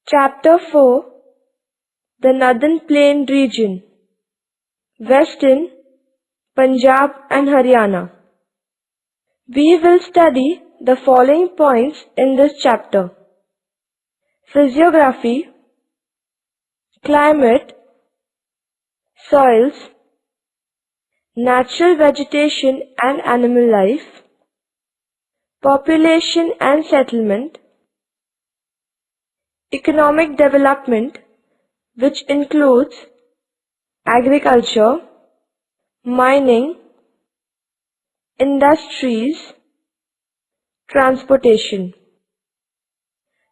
Chapter 4: The Northern Plain Region, Western Punjab and Haryana. We will study the following points in this chapter: physiography, climate, soils, natural vegetation and animal life, population and settlement, economic development, which includes agriculture, mining, industries, transportation,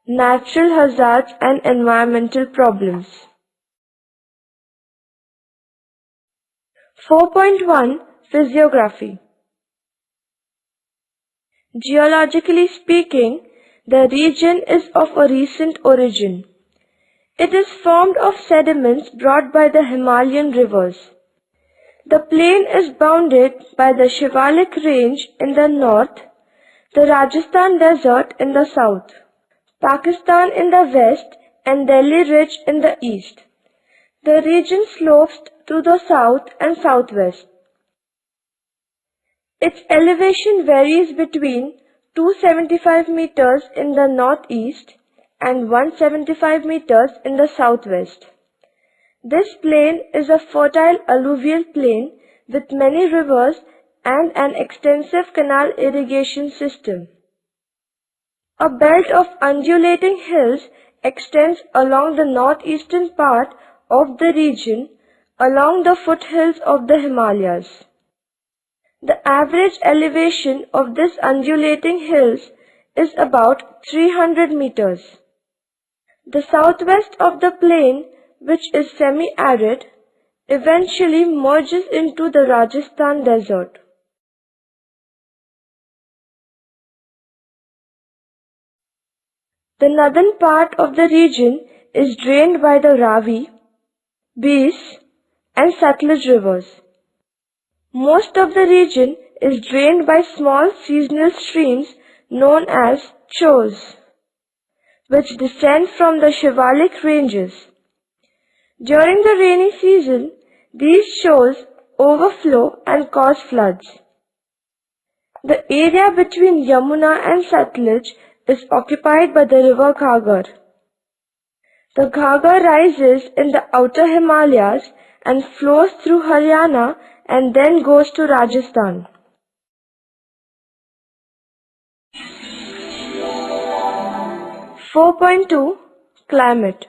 natural hazards and environmental problems. 4.1 Physiography. Geologically speaking, the region is of a recent origin. It is formed of sediments brought by the Himalayan rivers. The plain is bounded by the Shivalik range in the north, the Rajasthan desert in the south, Pakistan in the west, and Delhi Ridge in the east. The region slopes to the south and southwest. Its elevation varies between 275 meters in the northeast and 175 meters in the southwest. This plain is a fertile alluvial plain with many rivers and an extensive canal irrigation system. A belt of undulating hills extends along the northeastern part of the region along the foothills of the Himalayas. The average elevation of this undulating hills is about 300 meters. The southwest of the plain, which is semi-arid, eventually merges into the Rajasthan desert. The northern part of the region is drained by the Ravi, Beas, and Satluj rivers. Most of the region is drained by small seasonal streams known as chos, which descend from the Shivalik ranges. During the rainy season, these chos overflow and cause floods. The area between Yamuna and Satluj is occupied by the river Ghaggar. The Ghaggar rises in the outer Himalayas and flows through Haryana and then goes to Rajasthan. (4.2) Climate.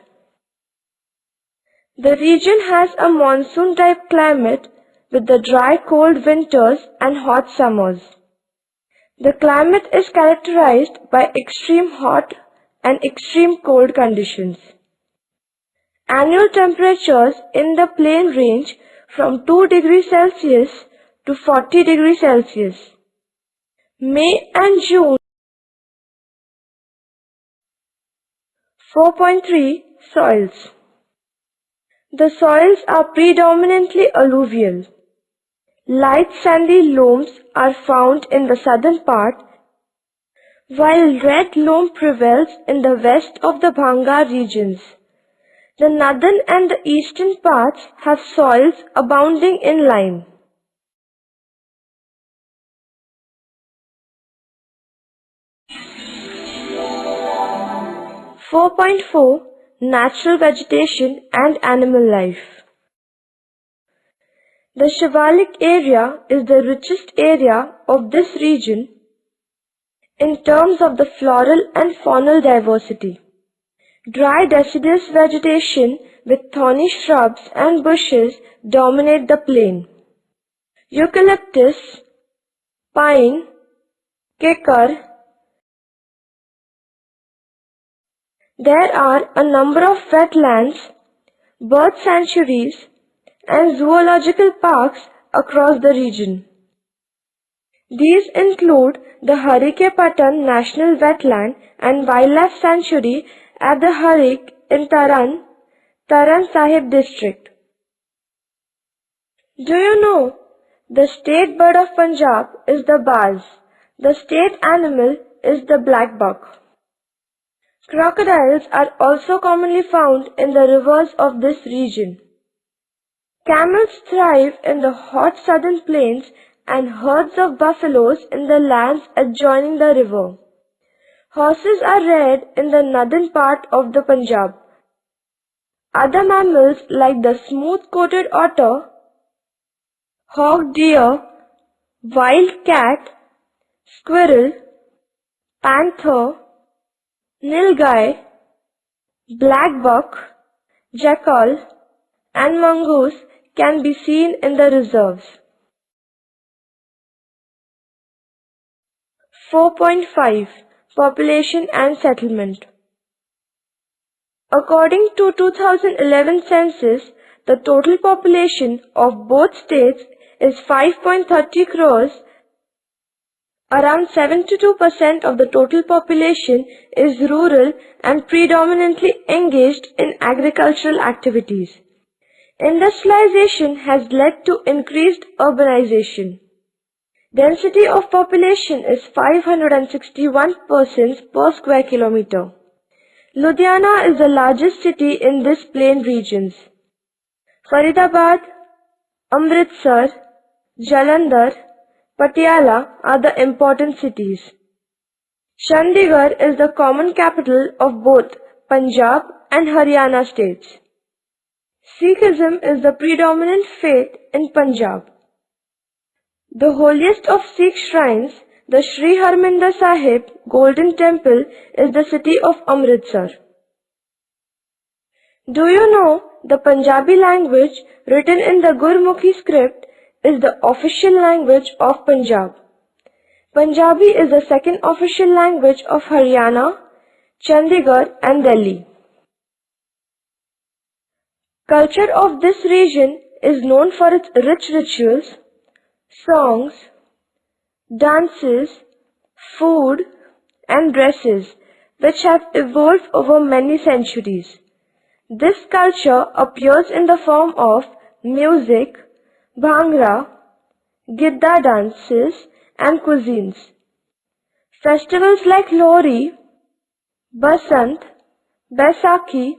The region has a monsoon-type climate with the dry cold winters and hot summers. The climate is characterized by extreme hot and extreme cold conditions. Annual temperatures in the plain range from 2 degrees Celsius to 40 degrees Celsius. May and June. 4.3 Soils. The soils are predominantly alluvial. Light sandy loams are found in the southern part, while red loam prevails in the west of the Bhangar regions. The northern and the eastern parts have soils abounding in lime. (4.4) Natural vegetation and animal life. The Shivalik area is the richest area of this region in terms of the floral and faunal diversity. Dry deciduous vegetation with thorny shrubs and bushes dominate the plain. Eucalyptus, pine, kekar. There are a number of wetlands, bird sanctuaries, and zoological parks across the region. These include the Harike-Patan National Wetland and Wildlife Sanctuary at the Harik in Taran Sahib district. Do you know the state bird of Punjab is the baz. The state animal is the black buck. Crocodiles are also commonly found in the rivers of this region. Camels thrive in the hot southern plains and herds of buffaloes in the lands adjoining the river. Horses are reared in the northern part of the Punjab. Other mammals like the smooth-coated otter, hog deer, wild cat, squirrel, panther, nilgai, black buck, jackal, and mongoose can be seen in the reserves. 4.5 Population and Settlement. According to 2011 census, the total population of both states is 5.30 crores. Around 72% of the total population is rural and predominantly engaged in agricultural activities. Industrialization has led to increased urbanization. Density of population is 561 persons per square kilometer. Ludhiana is the largest city in this plain regions. Faridabad, Amritsar, Jalandhar, Patiala are the important cities. Chandigarh is the common capital of both Punjab and Haryana states. Sikhism is the predominant faith in Punjab. The holiest of Sikh shrines, the Sri Harmandir Sahib Golden Temple, is the city of Amritsar. Do you know the Punjabi language written in the Gurmukhi script is the official language of Punjab. Punjabi is the second official language of Haryana, Chandigarh and Delhi. Culture of this region is known for its rich rituals, songs, dances, food and dresses which have evolved over many centuries. This culture appears in the form of music, bhangra, gidda dances and cuisines. Festivals like Lohri, Basant, Baisakhi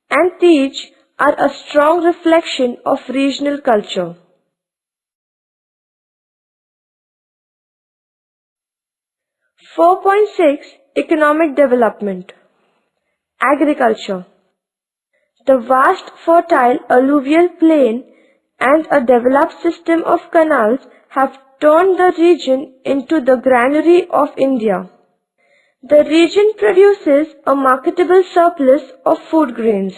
and Tej are a strong reflection of regional culture. .6 Economic Development. Agriculture. The vast fertile alluvial plain and a developed system of canals have turned the region into the granary of India. The region produces a marketable surplus of food grains.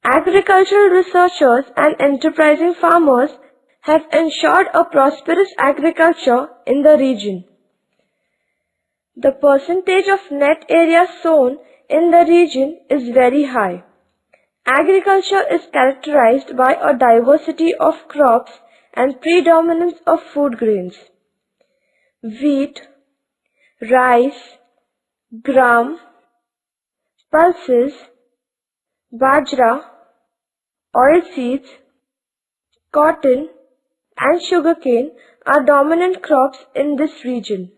Agricultural researchers and enterprising farmers have ensured a prosperous agriculture in the region. The percentage of net area sown in the region is very high. Agriculture is characterized by a diversity of crops and predominance of food grains. Wheat, rice, gram, pulses, bajra, oilseeds, cotton and sugarcane are dominant crops in this region.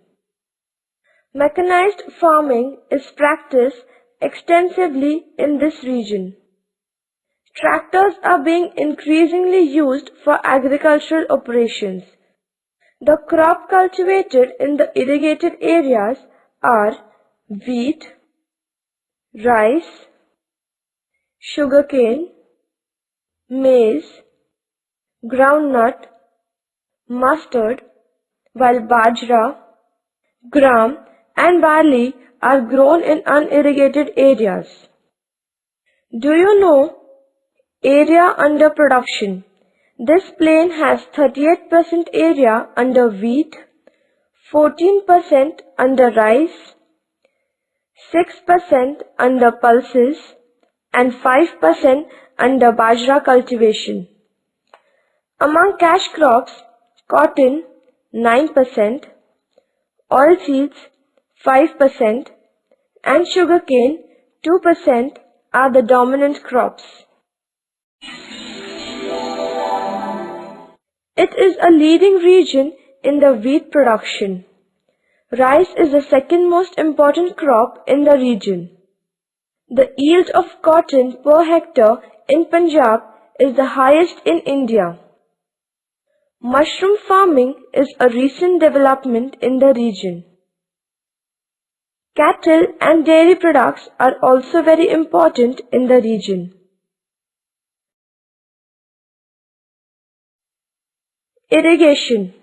Mechanized farming is practiced extensively in this region. Tractors are being increasingly used for agricultural operations. The crop cultivated in the irrigated areas are wheat, rice, sugarcane, maize, groundnut, mustard, while bajra, gram and barley are grown in unirrigated areas. Do you know area under production? This plain has 38% area under wheat, 14% under rice, 6% under pulses and 5% under bajra cultivation. Among cash crops, cotton 9%, oilseeds 5% and sugarcane 2% are the dominant crops. It is a leading region in the wheat production. Rice is the second most important crop in the region. The yield of cotton per hectare in Punjab is the highest in India. Mushroom farming is a recent development in the region. Cattle and dairy products are also very important in the region. Irrigation.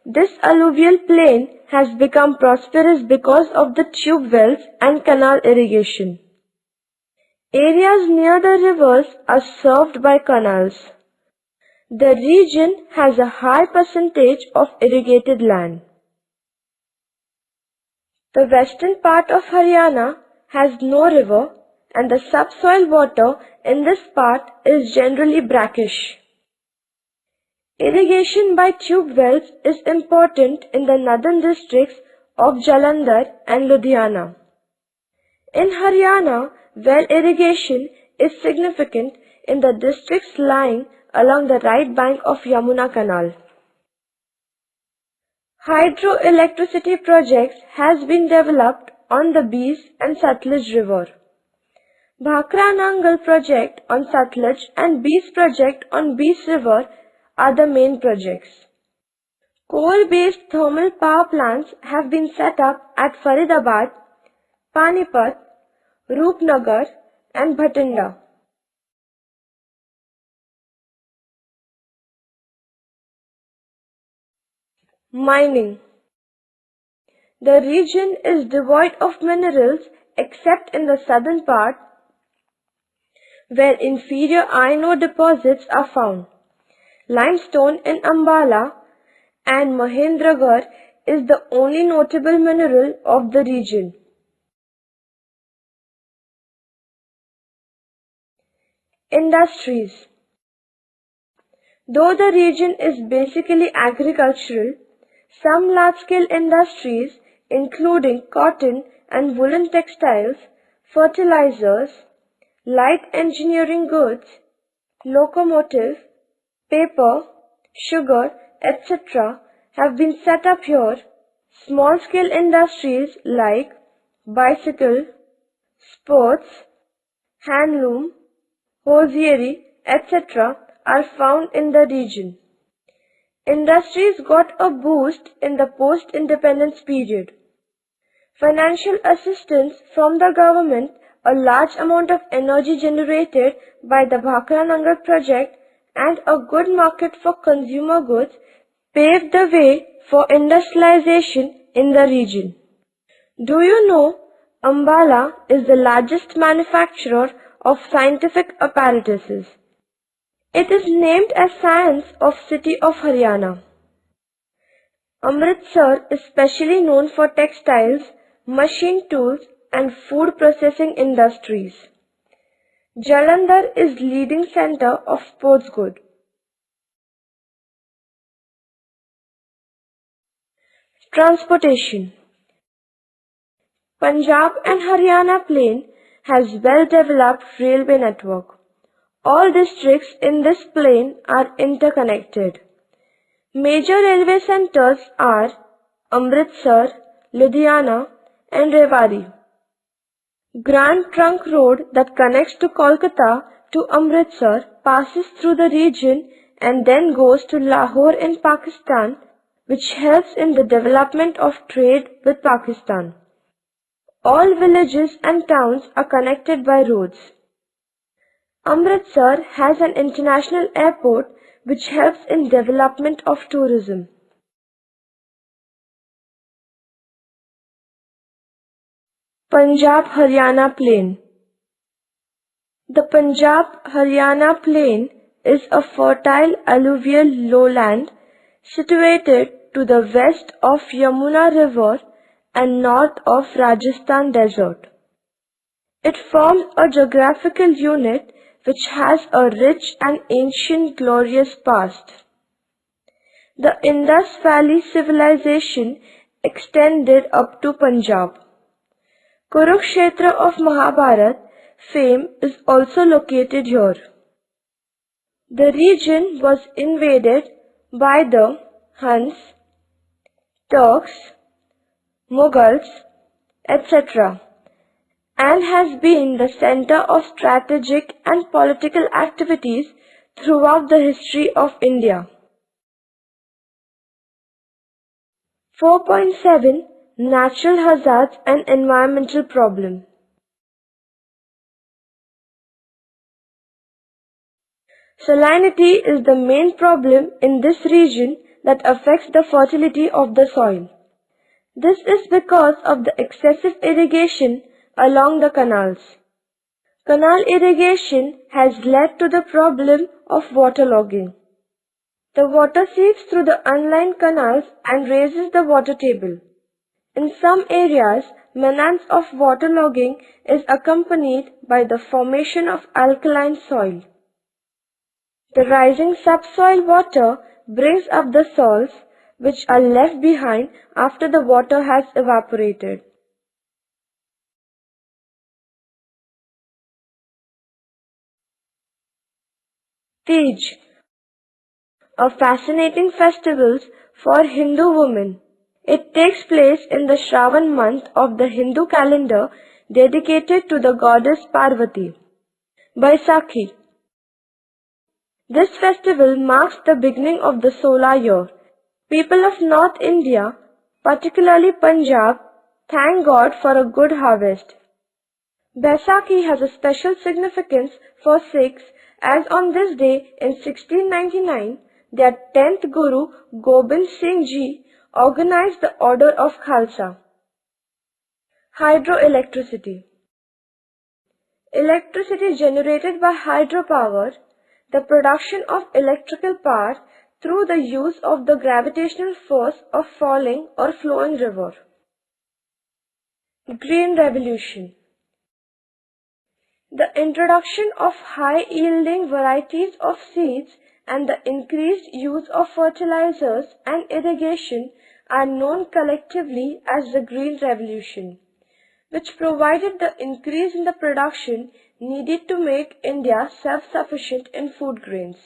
This alluvial plain has become prosperous because of the tube wells and canal irrigation. Areas near the rivers are served by canals. The region has a high percentage of irrigated land. The western part of Haryana has no river and the subsoil water in this part is generally brackish. Irrigation by tube wells is important in the northern districts of Jalandhar and Ludhiana. In Haryana, well irrigation is significant in the districts lying along the right bank of Yamuna Canal. Hydroelectricity projects has been developed on the Beas and Satluj River. Bhakra Nangal project on Satluj and Beas project on Beas River are the main projects. Coal-based thermal power plants have been set up at Faridabad, Panipat, Roopnagar and Bhatinda. Mining. The region is devoid of minerals except in the southern part where inferior iron ore deposits are found. Limestone in Ambala and Mahendragarh is the only notable mineral of the region. Industries. Though the region is basically agricultural, some large-scale industries including cotton and woolen textiles, fertilizers, light engineering goods, locomotive, paper, sugar, etc. have been set up here. Small-scale industries like bicycle, sports, handloom, hosiery, etc. are found in the region. Industries got a boost in the post-independence period. Financial assistance from the government, a large amount of energy generated by the Bhakra Nangal project, and a good market for consumer goods paved the way for industrialization in the region. Do you know Ambala is the largest manufacturer of scientific apparatuses? It is named as Science of City of Haryana. Amritsar is specially known for textiles, machine tools and food processing industries. Jalandhar is leading center of sports goods. Transportation. Punjab and Haryana plain has well-developed railway network. All districts in this plain are interconnected. Major railway centers are Amritsar, Ludhiana and Rewari. Grand Trunk Road that connects to Kolkata to Amritsar passes through the region and then goes to Lahore in Pakistan, which helps in the development of trade with Pakistan. All villages and towns are connected by roads. Amritsar has an international airport which helps in development of tourism. Punjab-Haryana Plain. The Punjab-Haryana Plain is a fertile alluvial lowland situated to the west of Yamuna River and north of Rajasthan Desert. It forms a geographical unit which has a rich and ancient glorious past. The Indus Valley civilization extended up to Punjab. Kurukshetra of Mahabharat fame is also located here. The region was invaded by the Huns, Turks, Mughals, etc. and has been the center of strategic and political activities throughout the history of India. 4.7 Natural hazards and environmental problem. Salinity is the main problem in this region that affects the fertility of the soil. This is because of the excessive irrigation along the canals. Canal irrigation has led to the problem of waterlogging. The water seeps through the unlined canals and raises the water table. In some areas, menace of waterlogging is accompanied by the formation of alkaline soil. The rising subsoil water brings up the salts which are left behind after the water has evaporated. Tej, a fascinating festival for Hindu women. It takes place in the Shravan month of the Hindu calendar dedicated to the goddess Parvati. Baisakhi. This festival marks the beginning of the solar year. People of North India, particularly Punjab, thank God for a good harvest. Baisakhi has a special significance for Sikhs as on this day in 1699, their 10th Guru Gobind Singh Ji organized the order of Khalsa. Hydroelectricity. Electricity generated by hydropower, the production of electrical power through the use of the gravitational force of falling or flowing river. Green Revolution. The introduction of high-yielding varieties of seeds and the increased use of fertilizers and irrigation are known collectively as the Green Revolution, which provided the increase in the production needed to make India self-sufficient in food grains.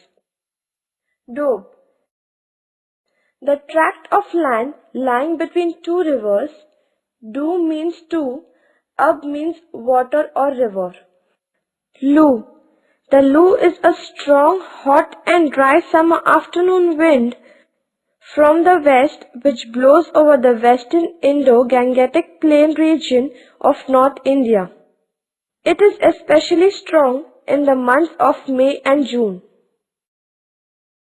Doab. The tract of land lying between two rivers. Do means two, Ab means water or river. Lu. The Lu is a strong, hot and dry summer afternoon wind from the west which blows over the western Indo-Gangetic Plain region of North India. It is especially strong in the months of May and June.